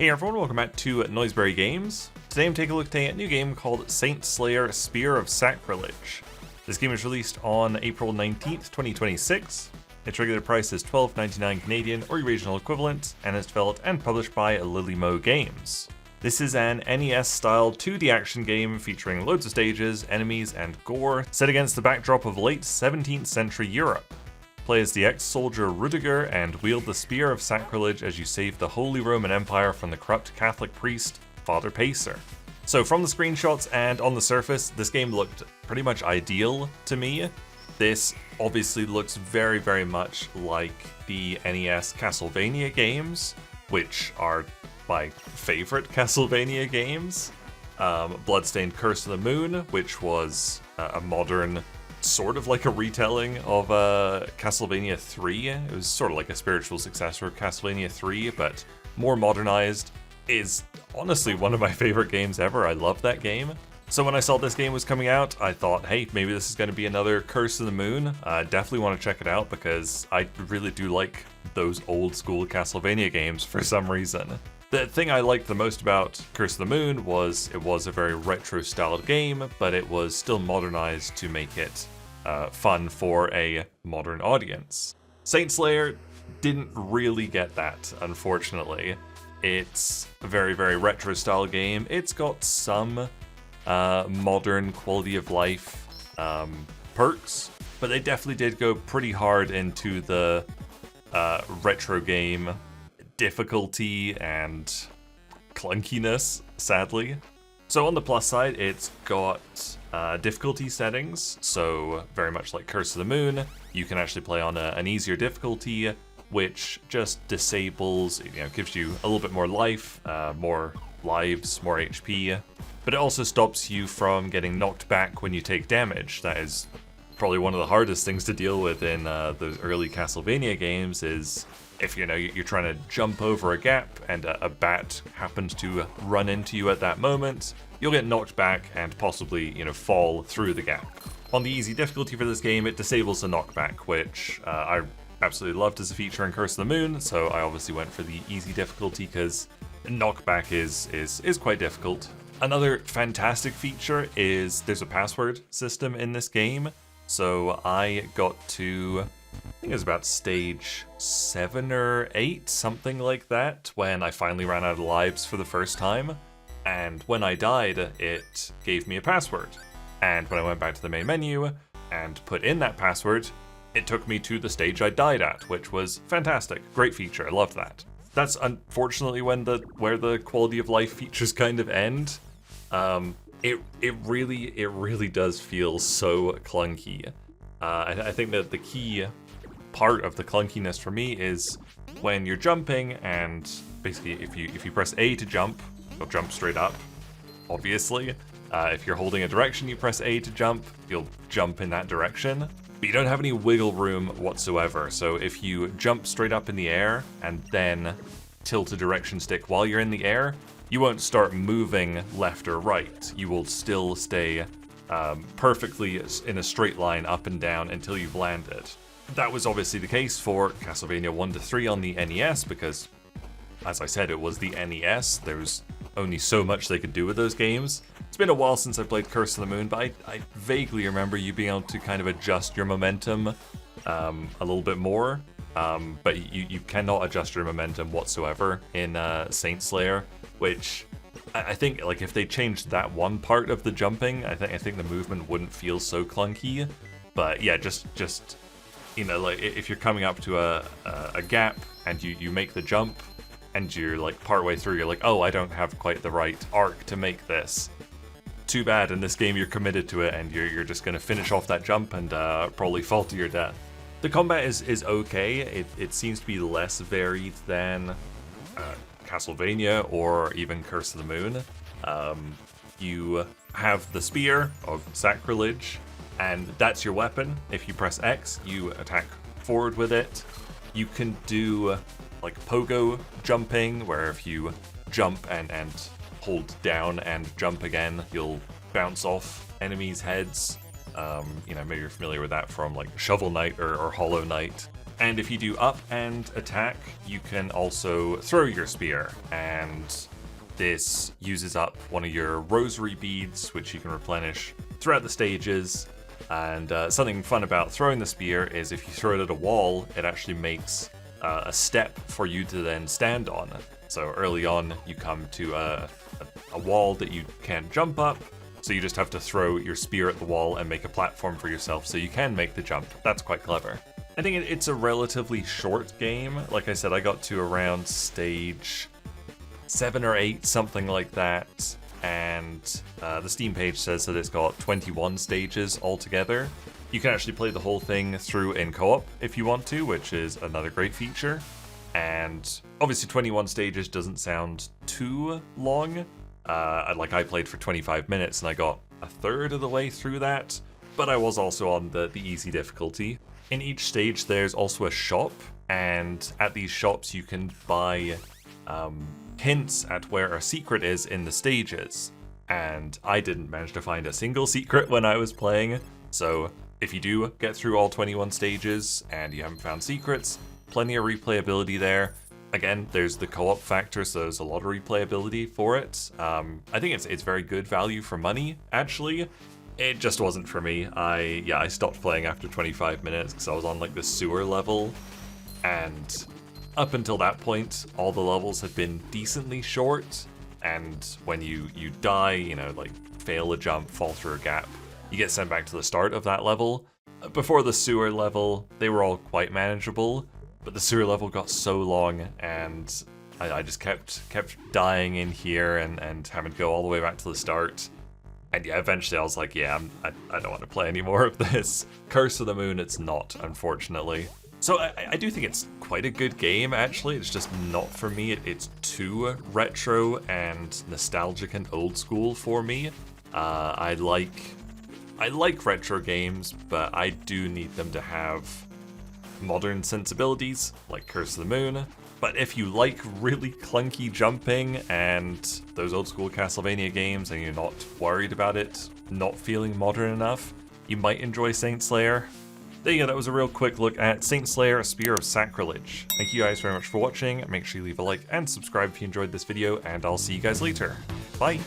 Hey everyone, welcome back to Noiseberry Games. Today I'm taking a look at a new game called Saint Slayer Spear of Sacrilege. This game was released on April 19th, 2026. Its regular price is $12.99 Canadian or your regional equivalent, and is developed and published by Lilymo Games. This is an NES-style 2D action game featuring loads of stages, enemies, and gore, set against the backdrop of late 17th century Europe. Play as the ex-soldier Rudiger and wield the Spear of Sacrilege as you save the Holy Roman Empire from the corrupt Catholic priest, Father Pacer. So from the screenshots and on the surface, this game looked pretty much ideal to me. This obviously looks very, very much like the NES Castlevania games, which are my favorite Castlevania games. Bloodstained Curse of the Moon, which was a modern, sort of like a retelling of Castlevania 3. It was sort of like a spiritual successor of Castlevania 3, but more modernized, is honestly one of my favorite games ever. I love that game. So when I saw this game was coming out, I thought, hey, maybe this is going to be another Curse of the Moon. Definitely want to check it out because I really do like those old school Castlevania games for some reason. The thing I liked the most about Curse of the Moon was it was a very retro-styled game, but it was still modernized to make it fun for a modern audience. Saint Slayer didn't really get that, unfortunately. It's a very, very retro-style game. It's got some modern quality of life perks, but they definitely did go pretty hard into the retro game difficulty and clunkiness, sadly. So on the plus side, it's got difficulty settings, so very much like Curse of the Moon, you can actually play on an easier difficulty, which just disables, gives you a little bit more life, more lives, more HP, but it also stops you from getting knocked back when you take damage. That is probably one of the hardest things to deal with in those early Castlevania games, is if you're trying to jump over a gap and a bat happens to run into you at that moment, you'll get knocked back and possibly fall through the gap. On the easy difficulty for this game, it disables the knockback, which I absolutely loved as a feature in Curse of the Moon, so I obviously went for the easy difficulty because knockback is quite difficult. Another fantastic feature is there's a password system in this game. So I got to, I think it was about stage 7 or 8, something like that, when I finally ran out of lives for the first time. And when I died, it gave me a password. And when I went back to the main menu and put in that password, it took me to the stage I died at, which was fantastic. Great feature, I loved that. That's unfortunately where the quality of life features kind of end. It really does feel so clunky. I think that the key part of the clunkiness for me is when you're jumping, and basically if you press A to jump, you'll jump straight up, obviously. If you're holding a direction, you press A to jump, you'll jump in that direction. But you don't have any wiggle room whatsoever, so if you jump straight up in the air and then tilt a direction stick while you're in the air, you won't start moving left or right. You will still stay perfectly in a straight line up and down until you've landed. That was obviously the case for Castlevania 1 to 3 on the NES because, as I said, it was the NES. There was only so much they could do with those games. It's been a while since I played Curse of the Moon, but I vaguely remember you being able to kind of adjust your momentum a little bit more. But you cannot adjust your momentum whatsoever in Saint Slayer, which I think, like, if they changed that one part of the jumping, I think the movement wouldn't feel so clunky. But yeah, just like if you're coming up to a gap and you make the jump and you're like partway through, you're like, oh, I don't have quite the right arc to make this. Too bad, in this game you're committed to it and you're just gonna finish off that jump and probably fall to your death. The combat is okay. It seems to be less varied than Castlevania or even Curse of the Moon. You have the Spear of Sacrilege, and that's your weapon. If you press X, you attack forward with it. You can do like pogo jumping, where if you jump and hold down and jump again, you'll bounce off enemies' heads. Maybe you're familiar with that from like Shovel Knight or Hollow Knight. And if you do up and attack, you can also throw your spear, and this uses up one of your rosary beads, which you can replenish throughout the stages. And something fun about throwing the spear is if you throw it at a wall, it actually makes a step for you to then stand on. So early on, you come to a wall that you can't jump up, so you just have to throw your spear at the wall and make a platform for yourself so you can make the jump. That's quite clever. I think it's a relatively short game. Like I said, I got to around stage 7 or 8, something like that. And the Steam page says that it's got 21 stages altogether. You can actually play the whole thing through in co-op if you want to, which is another great feature. And obviously 21 stages doesn't sound too long. I played for 25 minutes and I got a third of the way through that, but I was also on the easy difficulty. In each stage there's also a shop, and at these shops you can buy hints at where a secret is in the stages. And I didn't manage to find a single secret when I was playing, so if you do get through all 21 stages and you haven't found secrets, plenty of replayability there. Again, there's the co-op factor, so there's a lot of replayability for it. I think it's very good value for money, actually. It just wasn't for me. I stopped playing after 25 minutes because I was on like the sewer level, and up until that point, all the levels had been decently short, and when you die, you know, like fail a jump, fall through a gap, you get sent back to the start of that level. Before the sewer level, they were all quite manageable, but the sewer level got so long, and I just kept dying in here and having to go all the way back to the start. And yeah, eventually I was like, yeah, I don't want to play any more of this. Curse of the Moon, it's not, unfortunately. So I do think it's quite a good game, actually. It's just not for me. It's too retro and nostalgic and old school for me. I like retro games, but I do need them to have modern sensibilities, like Curse of the Moon. But if you like really clunky jumping and those old school Castlevania games and you're not worried about it not feeling modern enough, you might enjoy Saint Slayer. There you go, that was a real quick look at Saint Slayer, Spear of Sacrilege. Thank you guys very much for watching. Make sure you leave a like and subscribe if you enjoyed this video, and I'll see you guys later. Bye!